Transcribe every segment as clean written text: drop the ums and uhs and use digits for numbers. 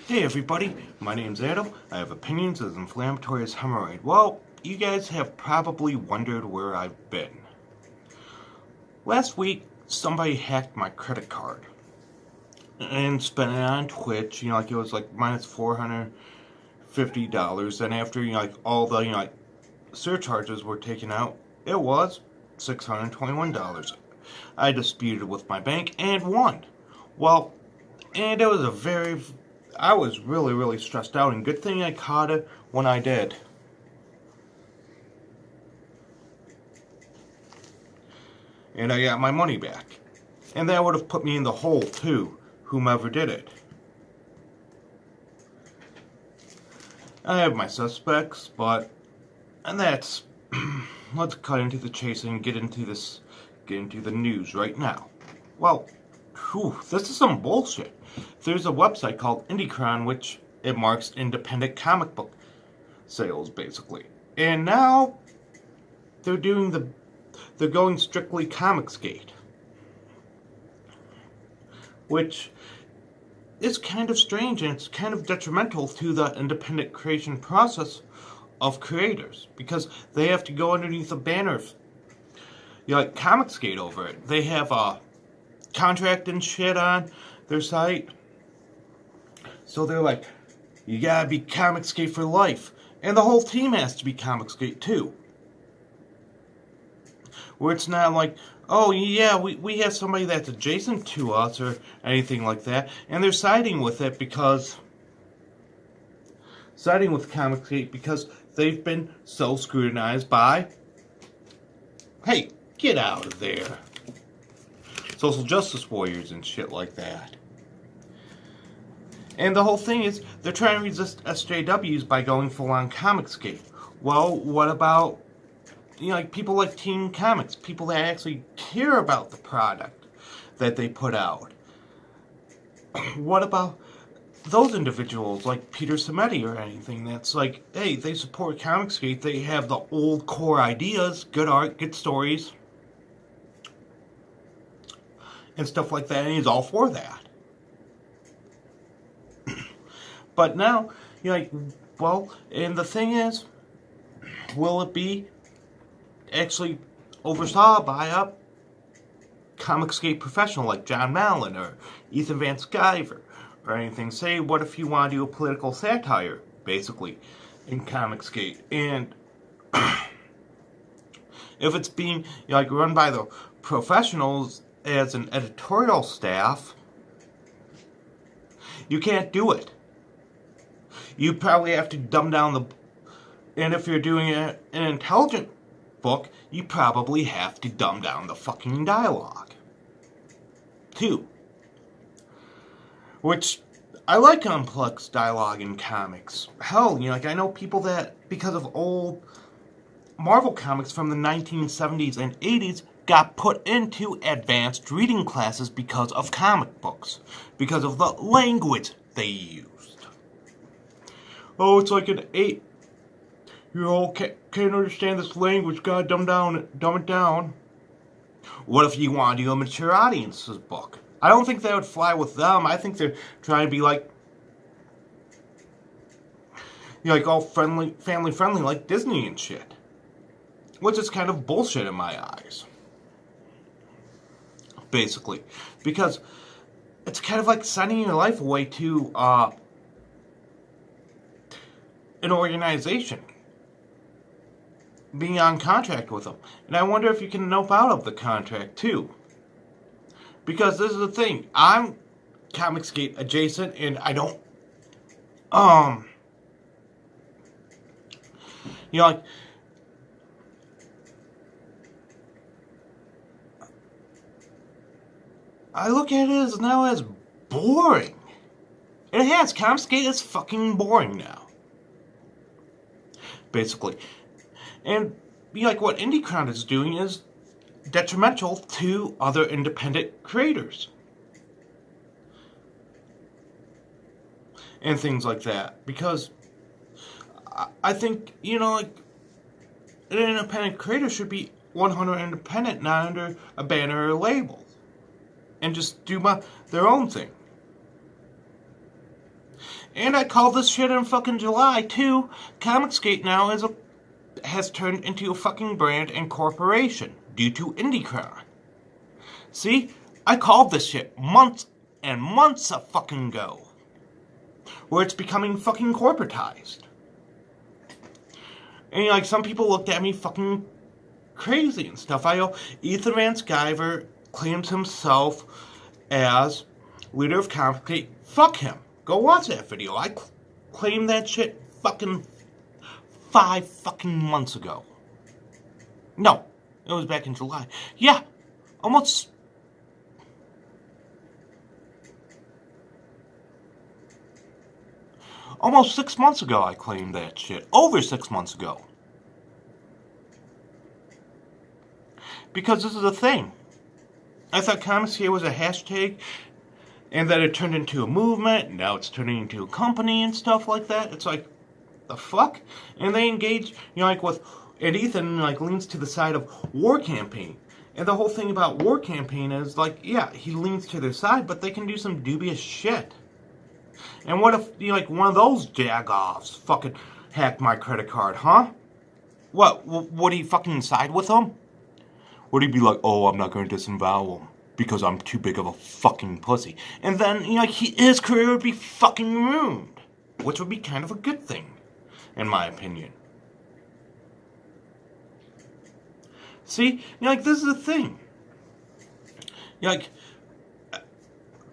Hey everybody, my name's Adam. I have opinions as inflammatory as hemorrhoid. Well, you guys have probably wondered where I've been. Last week, somebody hacked my credit card and spent it on Twitch. It was like minus $450. And after, all the, surcharges were taken out, it was $621. I disputed with my bank and won. Well, and it was I was really, really stressed out, and good thing I caught it when I did. And I got my money back. And that would have put me in the hole, too, whomever did it. I have my suspects, and that's, let's cut into the chase and get into the news right now. Well, this is some bullshit. There's a website called IndieCron, which it marks independent comic book sales, basically. And now they're going strictly Comicsgate, which is kind of strange, and it's kind of detrimental to the independent creation process of creators, because they have to go underneath the banners, like Comicsgate over it. They have a contract and shit on their site. So they're like, you gotta be Comicsgate for life. And the whole team has to be Comicsgate too. Where it's not like, oh yeah, we have somebody that's adjacent to us or anything like that. And they're siding with Comicsgate because they've been so scrutinized by, hey, get out of there, social justice warriors and shit like that. And the whole thing is, they're trying to resist SJWs by going full-on Comicsgate. Well, what about, people like Teen Comics, people that actually care about the product that they put out? What about those individuals like Peter Samedi or anything that's like, hey, they support Comicsgate, they have the old core ideas, good art, good stories, and stuff like that, and he's all for that. But now, and the thing is, will it be actually oversaw by a Comicsgate professional like John Mallon or Ethan Van Sciver or anything? Say, what if you want to do a political satire, basically, in Comicsgate? And if it's being, run by the professionals as an editorial staff, you can't do it. You probably have to dumb down and if you're doing an intelligent book, you probably have to dumb down the fucking dialogue, too. Which, I like complex dialogue in comics. Hell, I know people that, because of old Marvel comics from the 1970s and 80s, got put into advanced reading classes because of comic books, because of the language they used. Oh, it's like an 8-year-old can't understand this language, gotta dumb it down. What if you want to do a mature audience's book? I don't think that would fly with them. I think they're trying to be like all family friendly like Disney and shit. Which is kind of bullshit in my eyes. Basically. Because it's kind of like signing your life away to an organization, being on contract with them. And I wonder if you can nope out of the contract too. Because this is the thing, I'm Comicsgate adjacent, and I don't, I look at it as boring. It has, Comicsgate is fucking boring now. Basically. And what IndieCron is doing is detrimental to other independent creators. And things like that. Because I think, an independent creator should be 100% independent, not under a banner or label. And just do their own thing. And I call this shit in fucking July, too. Comicsgate now has turned into a fucking brand and corporation due to IndieCon. See? I called this shit months and months a fucking ago. Where it's becoming fucking corporatized. And like some people looked at me fucking crazy and stuff. I know Ethan Van Sciver claims himself as leader of Comicsgate. Fuck him. Go watch that video. I claimed that shit fucking 5 fucking months ago. No, it was back in July. Yeah, almost almost 6 months ago I claimed that shit. Over 6 months ago. Because this is a thing. I thought Comicsgate was a hashtag, and that it turned into a movement, and now it's turning into a company and stuff like that. It's like, the fuck? And they engage, like with, and Ethan, leans to the side of War Campaign. And the whole thing about War Campaign is, yeah, he leans to their side, but they can do some dubious shit. And what if, one of those jagoffs fucking hacked my credit card, huh? What, would he fucking side with them? Would he be like, oh, I'm not going to disavow him because I'm too big of a fucking pussy? And then, his career would be fucking ruined. Which would be kind of a good thing, in my opinion. See, this is the thing.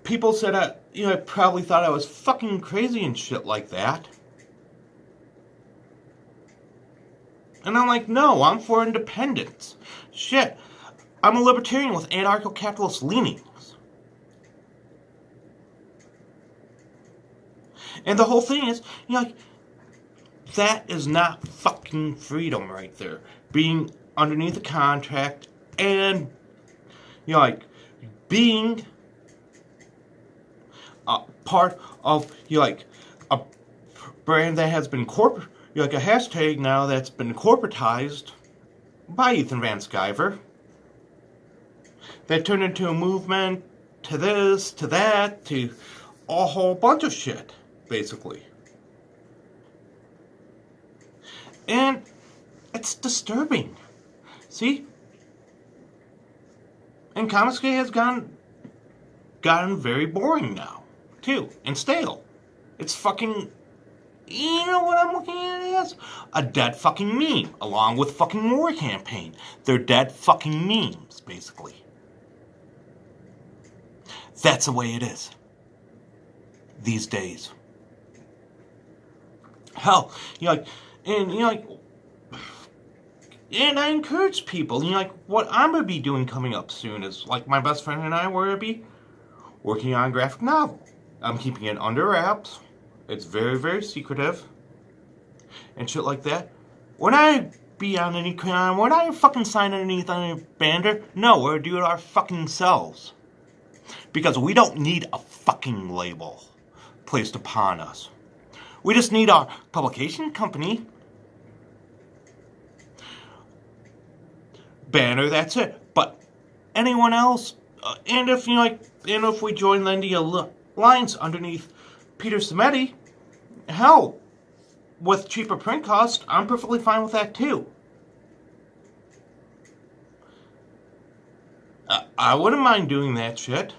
People said I probably thought I was fucking crazy and shit like that. And I'm like, no, I'm for independence. Shit, I'm a libertarian with anarcho-capitalist leanings. And the whole thing is, that is not fucking freedom right there. Being underneath a contract and, being a part of, a brand that has been a hashtag now that's been corporatized by Ethan Van Sciver. That turned into a movement to this, to that, to a whole bunch of shit, basically. And it's disturbing. See? And Comicsgate has gotten very boring now, too, and stale. It's fucking, you know what I'm looking at it as? A dead fucking meme, along with fucking War Campaign. They're dead fucking memes, basically. That's the way it is. These days. Hell, and I encourage people, what I'm going to be doing coming up soon is, my best friend and I were going to be working on a graphic novel. I'm keeping it under wraps. It's very, very secretive. And shit like that. When I be on any con, when I fucking sign underneath any banner, no, we're doing it our fucking selves. Because we don't need a fucking label placed upon us. We just need our publication company banner, that's it. But anyone else, and if if we join the alliance underneath Peter Simeti, hell, with cheaper print cost, I'm perfectly fine with that too. I wouldn't mind doing that shit.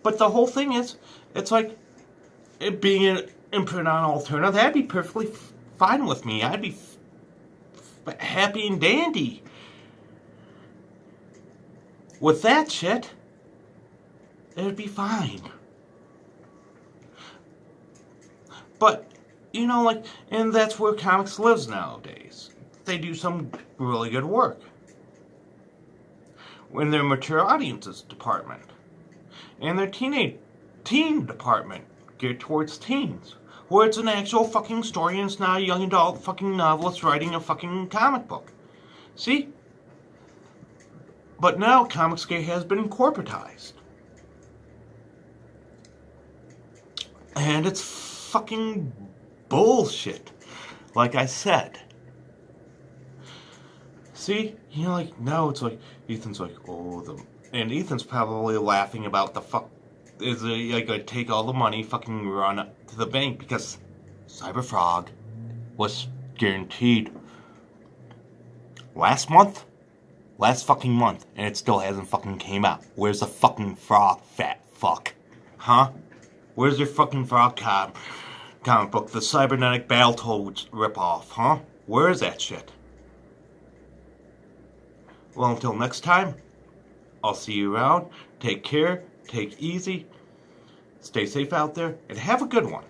But the whole thing is, it's it being an imprint on Alterna, that'd be perfectly fine with me. I'd be happy and dandy with that shit. It'd be fine. But, and that's where comics lives nowadays. They do some really good work in their mature audiences department and their teen department geared towards teens, where it's an actual fucking story and it's not a young adult fucking novelist writing a fucking comic book. See? But now Comicsgate has been corporatized. And it's fucking bullshit. Like I said. See? Now it's Ethan's oh, and Ethan's probably laughing about the is gonna take all the money, fucking run to the bank because Cyberfrog was guaranteed last fucking month, and it still hasn't fucking came out. Where's the fucking frog, fat fuck? Huh? Where's your fucking frog comic book, the Cybernetic Battletoads ripoff, huh? Where is that shit? Well, until next time, I'll see you around. Take care, take easy, stay safe out there, and have a good one.